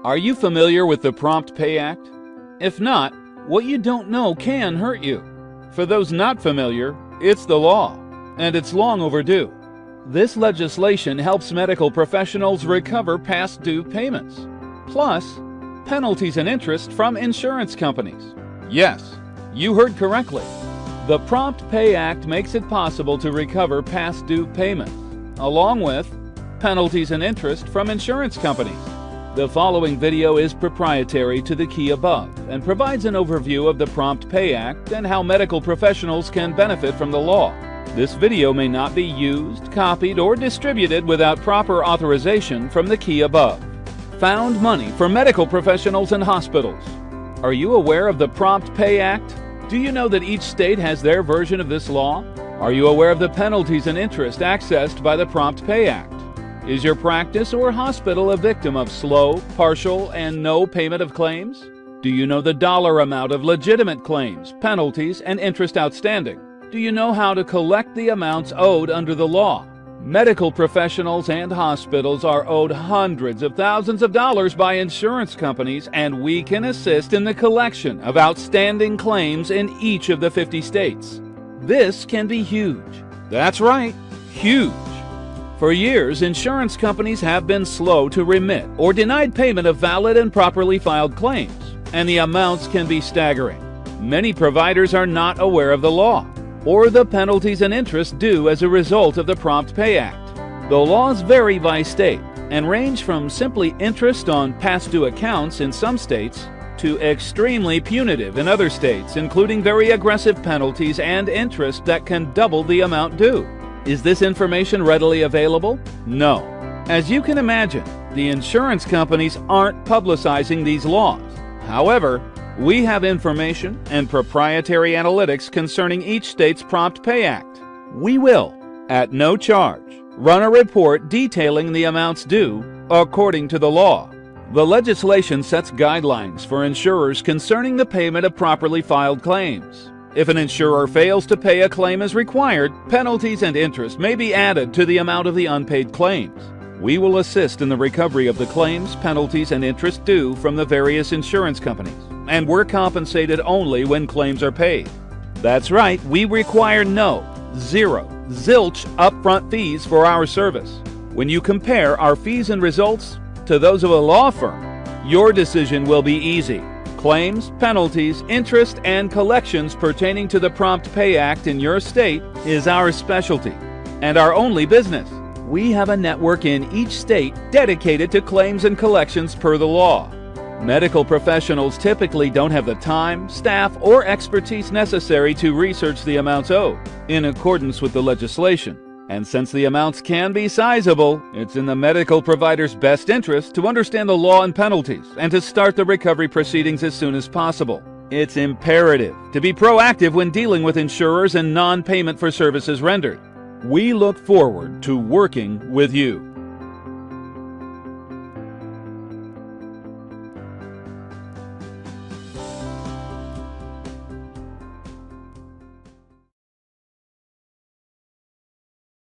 Are you familiar with the Prompt Pay Act? If not, what you don't know can hurt you. For those not familiar, it's the law, and it's long overdue. This legislation helps medical professionals recover past due payments, plus penalties and interest from insurance companies. Yes, you heard correctly. The Prompt Pay Act makes it possible to recover past due payments, along with penalties and interest from insurance companies. The following video is proprietary to the key above and provides an overview of the Prompt Pay Act and how medical professionals can benefit from the law. This video may not be used, copied, or distributed without proper authorization from the key above. Found money for medical professionals and hospitals. Are you aware of the Prompt Pay Act? Do you know that each state has their version of this law? Are you aware of the penalties and interest accessed by the Prompt Pay Act? Is your practice or hospital a victim of slow, partial, and no payment of claims? Do you know the dollar amount of legitimate claims, penalties, and interest outstanding? Do you know how to collect the amounts owed under the law? Medical professionals and hospitals are owed hundreds of thousands of dollars by insurance companies, and we can assist in the collection of outstanding claims in each of the 50 states. This can be huge. That's right, huge. For years, insurance companies have been slow to remit or denied payment of valid and properly filed claims, and the amounts can be staggering. Many providers are not aware of the law or the penalties and interest due as a result of the Prompt Pay Act. The laws vary by state and range from simply interest on past due accounts in some states to extremely punitive in other states, including very aggressive penalties and interest that can double the amount due. Is this information readily available? No. As you can imagine, the insurance companies aren't publicizing these laws. However, we have information and proprietary analytics concerning each state's Prompt Pay Act. We will, at no charge, run a report detailing the amounts due according to the law. The legislation sets guidelines for insurers concerning the payment of properly filed claims. If an insurer fails to pay a claim as required, penalties and interest may be added to the amount of the unpaid claims. We will assist in the recovery of the claims, penalties, and interest due from the various insurance companies, and we're compensated only when claims are paid. That's right, we require zilch upfront fees for our service. When you compare our fees and results to those of a law firm, your decision will be easy. Claims, penalties, interest, and collections pertaining to the Prompt Pay Act in your state is our specialty and our only business. We have a network in each state dedicated to claims and collections per the law. Medical professionals typically don't have the time, staff, or expertise necessary to research the amounts owed in accordance with the legislation. And since the amounts can be sizable, it's in the medical provider's best interest to understand the law and penalties and to start the recovery proceedings as soon as possible. It's imperative to be proactive when dealing with insurers and non-payment for services rendered. We look forward to working with you.